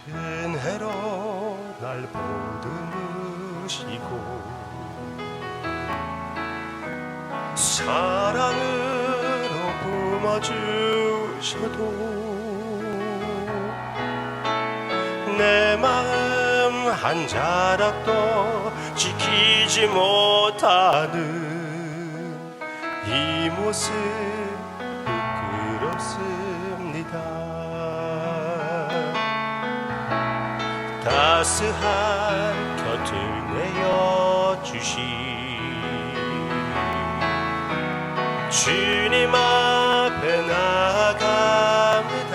은혜로 날 보듬으시고 사랑으로 품어주셔도 내 마음 한 자락도 지키지 못하는 이 모습 부끄럽습니다. 따스한 곁을 내어주신 주님 앞에 나아갑니다.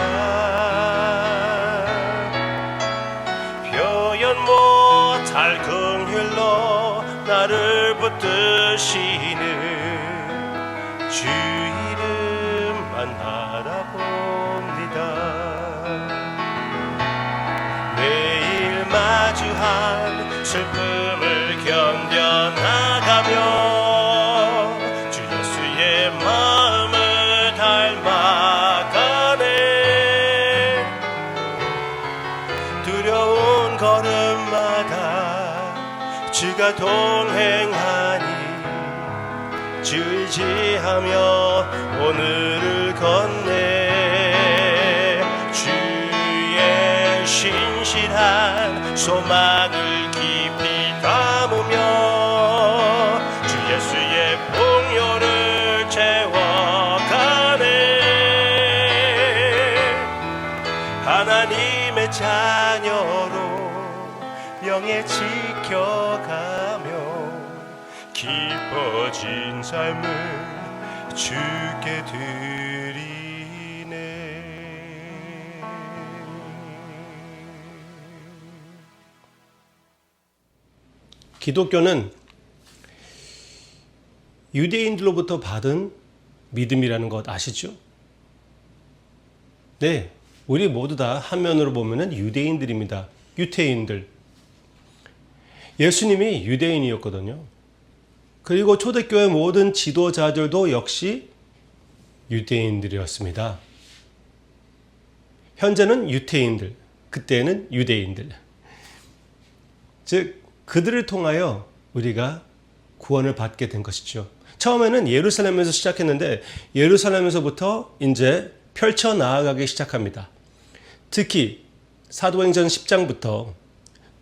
표현 못할 긍휼로 나를 붙드시는 주 이름만 바라봅니다. 매일 마주한 슬픔을 견뎌나가며 주 예수의 마음을 닮아가네. 두려운 걸음마다 주가 동행하니 주 의지하며 오늘을 건네. 주의 신실한 소망을 깊이 담으며 주 예수의 풍요를 채워가네. 하나님의 자녀로 영에 지켜가며 깊어진 삶을 주께 드리네. 기독교는 유대인들로부터 받은 믿음이라는 것 아시죠? 네, 우리 모두 다 한면으로 보면 유대인들입니다. 유태인들. 예수님이 유대인이었거든요. 그리고 초대교회 모든 지도자들도 역시 유대인들이었습니다. 현재는 유태인들, 그때는 유대인들. 즉 그들을 통하여 우리가 구원을 받게 된 것이죠. 처음에는 예루살렘에서 시작했는데 예루살렘에서부터 이제 펼쳐 나아가기 시작합니다. 특히 사도행전 10장부터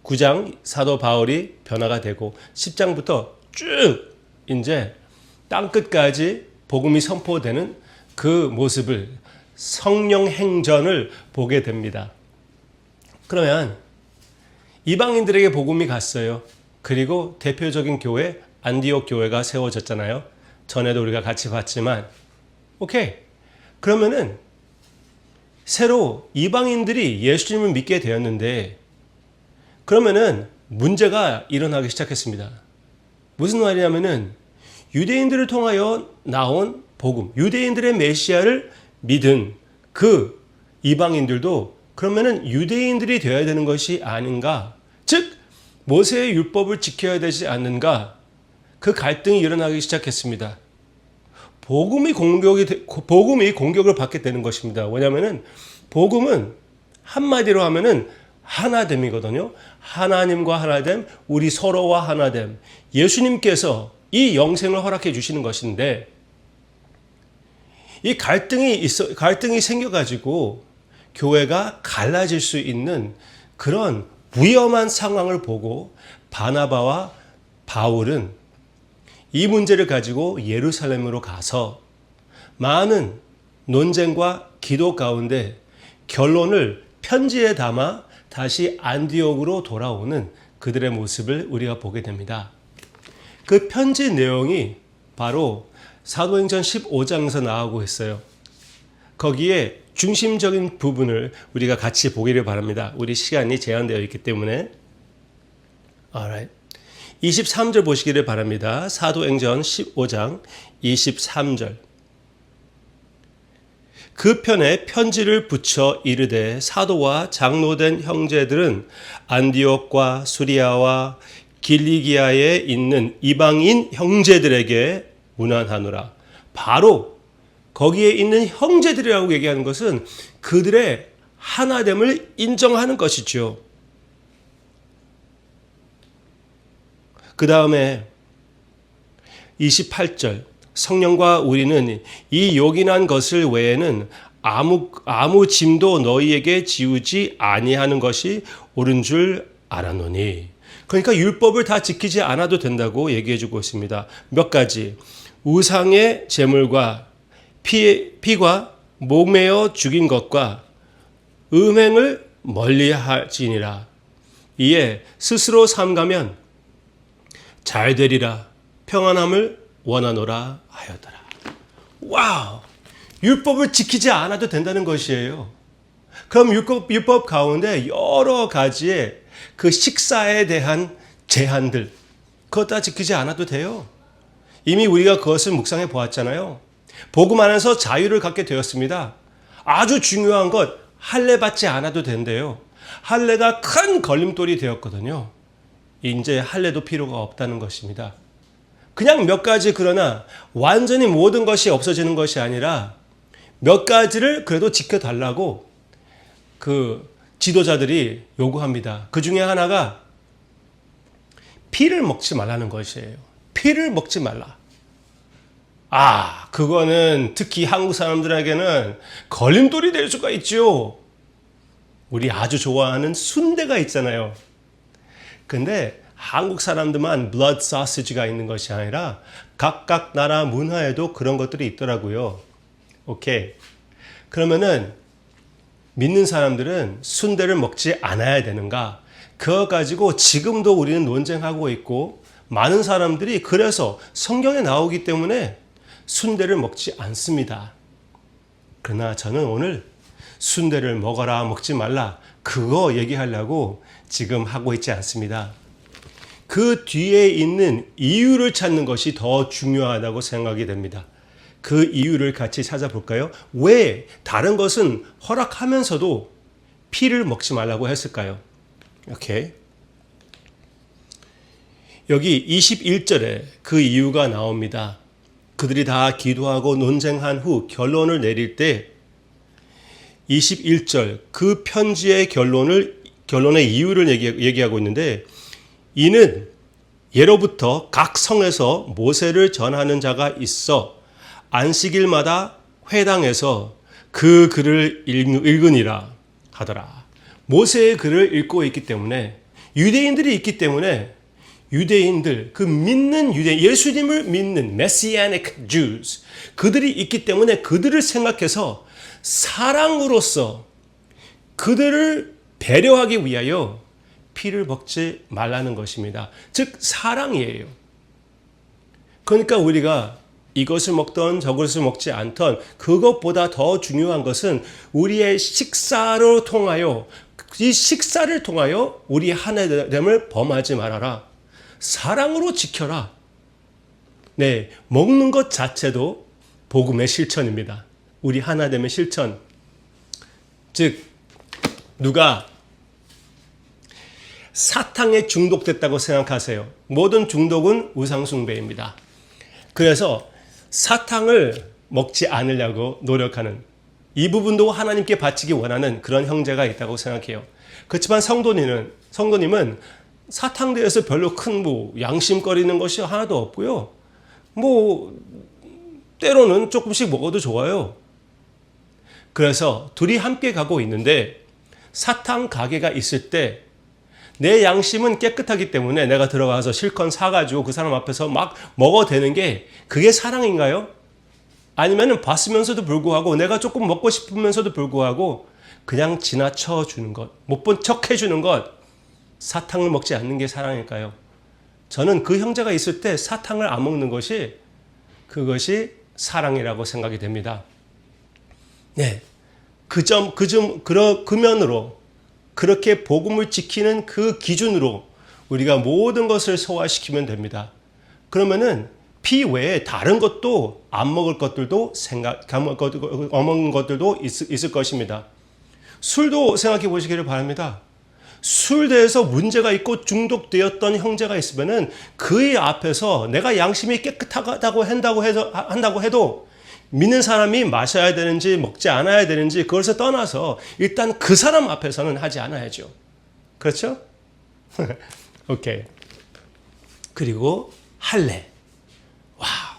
9장 사도 바울이 변화가 되고 10장부터 쭉 이제 땅끝까지 복음이 선포되는 그 모습을, 성령 행전을 보게 됩니다. 그러면 이방인들에게 복음이 갔어요. 그리고 대표적인 교회 안디옥 교회가 세워졌잖아요. 전에도 우리가 같이 봤지만 오케이. 그러면은 새로 이방인들이 예수님을 믿게 되었는데 그러면은 문제가 일어나기 시작했습니다. 무슨 말이냐면은 유대인들을 통하여 나온 복음, 유대인들의 메시아를 믿은 그 이방인들도 그러면은 유대인들이 되어야 되는 것이 아닌가? 즉 모세의 율법을 지켜야 되지 않는가? 그 갈등이 일어나기 시작했습니다. 복음이 공격을 받게 되는 것입니다. 왜냐하면은 복음은 한마디로 하면은 하나됨이거든요. 하나님과 하나됨, 우리 서로와 하나됨. 예수님께서 이 영생을 허락해 주시는 것인데 이 갈등이 생겨가지고 교회가 갈라질 수 있는 그런 위험한 상황을 보고 바나바와 바울은 이 문제를 가지고 예루살렘으로 가서 많은 논쟁과 기도 가운데 결론을 편지에 담아 다시 안디옥으로 돌아오는 그들의 모습을 우리가 보게 됩니다. 그 편지 내용이 바로 사도행전 15장에서 나오고 있어요. 거기에 중심적인 부분을 우리가 같이 보기를 바랍니다. 우리 시간이 제한되어 있기 때문에. Alright. 23절 보시기를 바랍니다. 사도행전 15장 23절. 그 편에 편지를 붙여 이르되 사도와 장로된 형제들은 안디옥과 수리아와 길리기아에 있는 이방인 형제들에게 문안하노라. 바로 거기에 있는 형제들이라고 얘기하는 것은 그들의 하나됨을 인정하는 것이죠. 그 다음에 28절 성령과 우리는 이 요긴한 것을 외에는 아무 짐도 너희에게 지우지 아니하는 것이 옳은 줄 알았노니. 그러니까 율법을 다 지키지 않아도 된다고 얘기해 주고 있습니다. 몇 가지. 우상의 제물과 피가 목매어 죽인 것과 음행을 멀리하지니라. 이에 스스로 삼가면 잘 되리라. 평안함을 원하노라 하였더라. 와우! 율법을 지키지 않아도 된다는 것이에요. 그럼 율법 가운데 여러 가지의 그 식사에 대한 제한들, 그것 다 지키지 않아도 돼요. 이미 우리가 그것을 묵상해 보았잖아요. 복음 안에서 자유를 갖게 되었습니다. 아주 중요한 것, 할례 받지 않아도 된대요. 할례가 큰 걸림돌이 되었거든요. 이제 할례도 필요가 없다는 것입니다. 그냥 몇 가지, 그러나 완전히 모든 것이 없어지는 것이 아니라 몇 가지를 그래도 지켜달라고 그 지도자들이 요구합니다. 그 중에 하나가 피를 먹지 말라는 것이에요. 피를 먹지 말라. 그거는 특히 한국 사람들에게는 걸림돌이 될 수가 있죠. 우리 아주 좋아하는 순대가 있잖아요. 근데 한국 사람들만 blood sausage가 있는 것이 아니라 각각 나라 문화에도 그런 것들이 있더라고요. 오케이. 그러면은 믿는 사람들은 순대를 먹지 않아야 되는가? 그거 가지고 지금도 우리는 논쟁하고 있고 많은 사람들이 그래서 성경에 나오기 때문에 순대를 먹지 않습니다. 그러나 저는 오늘 순대를 먹어라, 먹지 말라, 그거 얘기하려고 지금 하고 있지 않습니다. 그 뒤에 있는 이유를 찾는 것이 더 중요하다고 생각이 됩니다. 그 이유를 같이 찾아볼까요? 왜 다른 것은 허락하면서도 피를 먹지 말라고 했을까요? 오케이. 여기 21절에 그 이유가 나옵니다. 그들이 다 기도하고 논쟁한 후 결론을 내릴 때 21절 그 편지의 결론의 이유를 얘기하고 있는데, 이는 예로부터 각 성에서 모세를 전하는 자가 있어 안식일마다 회당에서 그 글을 읽으니라 하더라. 모세의 글을 읽고 있기 때문에, 유대인들이 있기 때문에, 유대인들, 그 믿는 유대인, 예수님을 믿는 Messianic Jews, 그들이 있기 때문에 그들을 생각해서 사랑으로서 그들을 배려하기 위하여 피를 먹지 말라는 것입니다. 즉 사랑이에요. 그러니까 우리가 이것을 먹던 저것을 먹지 않던, 그것보다 더 중요한 것은 우리의 식사를 통하여, 이 식사를 통하여 우리 하나됨을 범하지 말아라. 사랑으로 지켜라. 네, 먹는 것 자체도 복음의 실천입니다. 우리 하나됨의 실천. 즉 누가 사탕에 중독됐다고 생각하세요. 모든 중독은 우상숭배입니다. 그래서 사탕을 먹지 않으려고 노력하는, 이 부분도 하나님께 바치기 원하는 그런 형제가 있다고 생각해요. 그렇지만 성도님은 사탕에 대해서 별로 큰 양심거리는 것이 하나도 없고요. 때로는 조금씩 먹어도 좋아요. 그래서 둘이 함께 가고 있는데 사탕 가게가 있을 때 내 양심은 깨끗하기 때문에 내가 들어가서 실컷 사가지고 그 사람 앞에서 막 먹어대는 게, 그게 사랑인가요? 아니면 봤으면서도 불구하고, 내가 조금 먹고 싶으면서도 불구하고 그냥 지나쳐 주는 것, 못 본 척 해주는 것, 사탕을 먹지 않는 게 사랑일까요? 저는 그 형제가 있을 때 사탕을 안 먹는 것이, 그것이 사랑이라고 생각이 됩니다. 네, 그 면으로, 그렇게 복음을 지키는 그 기준으로 우리가 모든 것을 소화시키면 됩니다. 그러면은 피 외에 다른 것도 안 먹을 것들도 먹는 것들도 있을 것입니다. 술도 생각해 보시기를 바랍니다. 술 대해서 문제가 있고 중독되었던 형제가 있으면은 그의 앞에서 내가 양심이 깨끗하다고 한다고 해도 믿는 사람이 마셔야 되는지 먹지 않아야 되는지 그것을 떠나서 일단 그 사람 앞에서는 하지 않아야죠. 그렇죠? 오케이. 그리고 할례. 와우.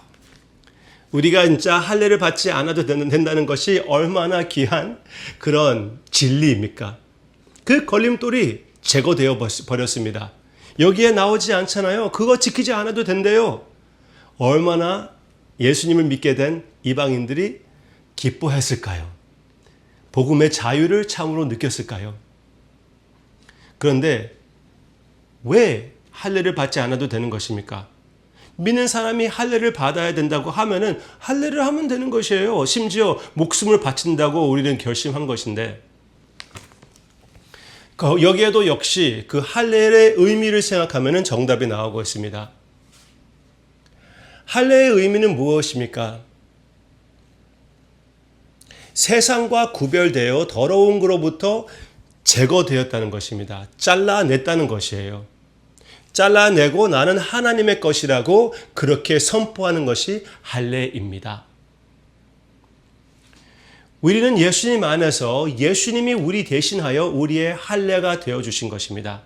우리가 진짜 할례를 받지 않아도 된다는 것이 얼마나 귀한 그런 진리입니까? 그 걸림돌이 제거되어 버렸습니다. 여기에 나오지 않잖아요. 그거 지키지 않아도 된대요. 얼마나 예수님을 믿게 된 이방인들이 기뻐했을까요? 복음의 자유를 참으로 느꼈을까요? 그런데 왜 할례를 받지 않아도 되는 것입니까? 믿는 사람이 할례를 받아야 된다고 하면은 할례를 하면 되는 것이에요. 심지어 목숨을 바친다고 우리는 결심한 것인데, 여기에도 역시 그 할례의 의미를 생각하면은 정답이 나오고 있습니다. 할례의 의미는 무엇입니까? 세상과 구별되어 더러운 것로부터 제거되었다는 것입니다. 잘라냈다는 것이에요. 잘라내고 나는 하나님의 것이라고 그렇게 선포하는 것이 할례입니다. 우리는 예수님 안에서 예수님이 우리 대신하여 우리의 할례가 되어주신 것입니다.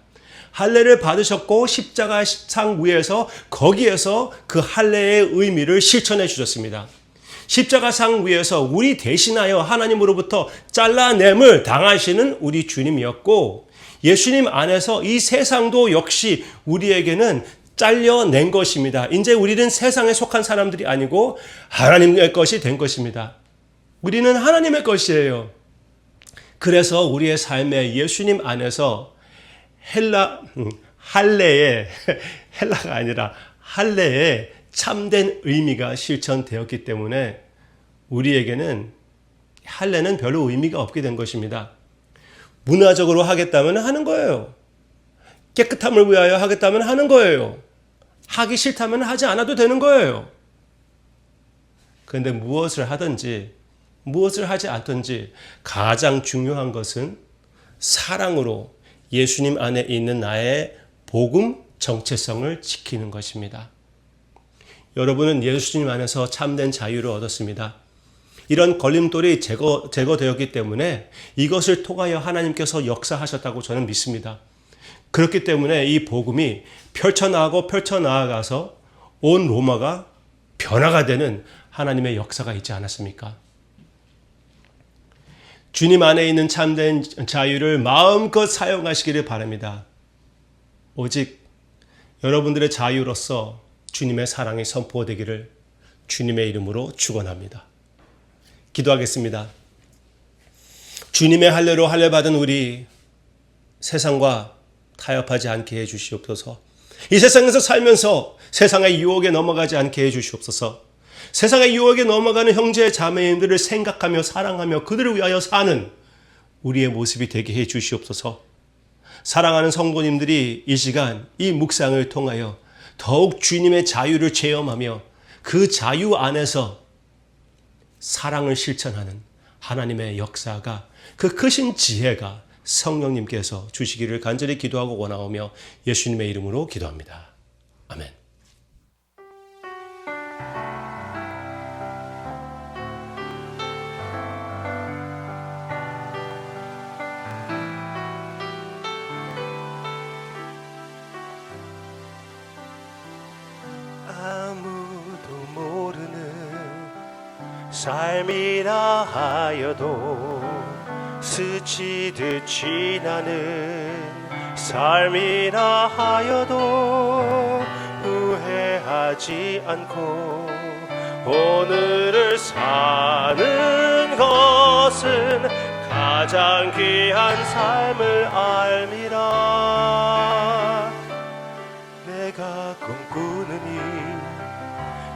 할례를 받으셨고 십자가 상 위에서 거기에서 그 할례의 의미를 실천해 주셨습니다. 십자가 상 위에서 우리 대신하여 하나님으로부터 잘라냄을 당하시는 우리 주님이었고, 예수님 안에서 이 세상도 역시 우리에게는 잘려낸 것입니다. 이제 우리는 세상에 속한 사람들이 아니고 하나님의 것이 된 것입니다. 우리는 하나님의 것이에요. 그래서 우리의 삶에 예수님 안에서 할례의 헬라가 아니라 할례의 참된 의미가 실천되었기 때문에 우리에게는 할례는 별로 의미가 없게 된 것입니다. 문화적으로 하겠다면 하는 거예요. 깨끗함을 위하여 하겠다면 하는 거예요. 하기 싫다면 하지 않아도 되는 거예요. 그런데 무엇을 하든지 무엇을 하지 않든지 가장 중요한 것은 사랑으로 예수님 안에 있는 나의 복음 정체성을 지키는 것입니다. 여러분은 예수님 안에서 참된 자유를 얻었습니다. 이런 걸림돌이 제거되었기 때문에 이것을 통하여 하나님께서 역사하셨다고 저는 믿습니다. 그렇기 때문에 이 복음이 펼쳐나가서 온 로마가 변화가 되는 하나님의 역사가 있지 않았습니까? 주님 안에 있는 참된 자유를 마음껏 사용하시기를 바랍니다. 오직 여러분들의 자유로서 주님의 사랑이 선포되기를 주님의 이름으로 축원합니다. 기도하겠습니다. 주님의 할례로 할례 받은 우리 세상과 타협하지 않게 해 주시옵소서. 이 세상에서 살면서 세상의 유혹에 넘어가지 않게 해 주시옵소서. 세상의 유혹에 넘어가는 형제 자매님들을 생각하며 사랑하며 그들을 위하여 사는 우리의 모습이 되게 해 주시옵소서. 사랑하는 성도님들이 이 시간 이 묵상을 통하여 더욱 주님의 자유를 체험하며 그 자유 안에서 사랑을 실천하는 하나님의 역사가, 그 크신 지혜가 성령님께서 주시기를 간절히 기도하고 원하오며 예수님의 이름으로 기도합니다. 아멘. 삶이라 하여도 스치듯 지나는 삶이라 하여도 후회하지 않고 오늘을 사는 것은 가장 귀한 삶을 알미라. 내가 꿈꾸는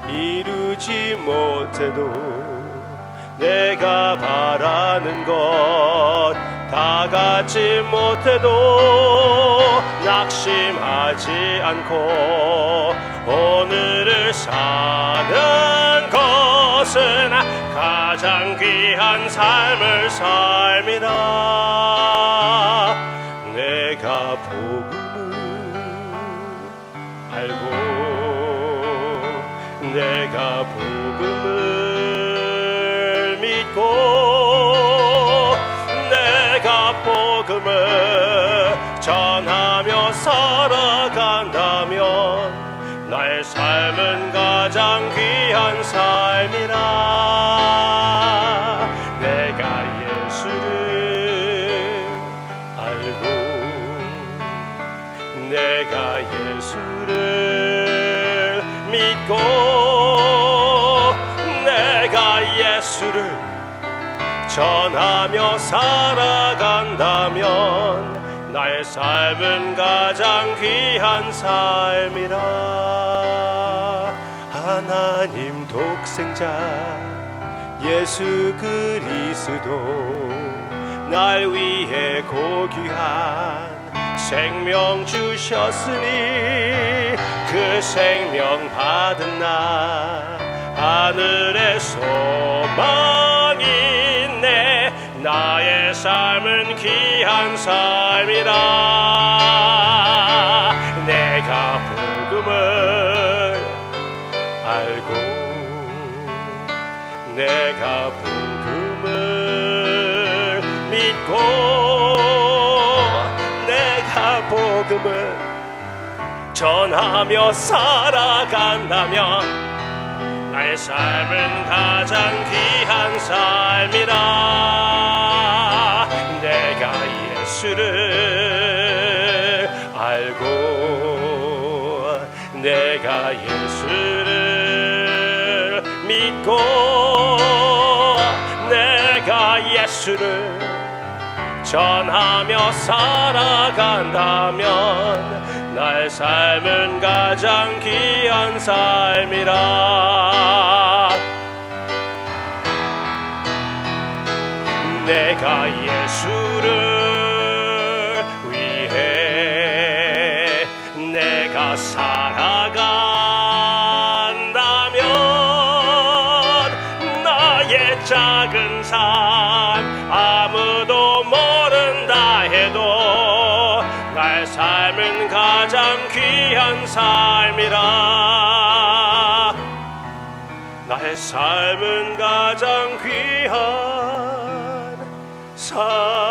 일 이루지 못해도 내가 바라는 것 다 갖지 못해도 낙심하지 않고 오늘을 사는 것은 가장 귀한 삶을 삶이라. 내가 복음을 알고 내가 복음을 전하며 살아간다면 나의 삶은 가장 귀한 삶이라. 하나님 독생자 예수 그리스도 날 위해 고귀한 생명 주셨으니 그 생명 받은 나 하늘의 소망이 있네. 나의 삶은 귀한 삶이라. 내가 복음을 알고 내가 복음을 믿고 내가 복음을 전하며 살아간다면 나의 삶은 가장 귀한 삶이라. 내가 예수를 알고 내가 예수를 믿고 내가 예수를 전하며 살아간다면 나의 삶은 가장 귀한 삶이라. 내가 예수를 위해 내가 살아간다면 나의 작은 삶 아무도 모른다 해도 나의 삶은 가장 귀한 삶이라. 나의 삶은 가장 귀한 삶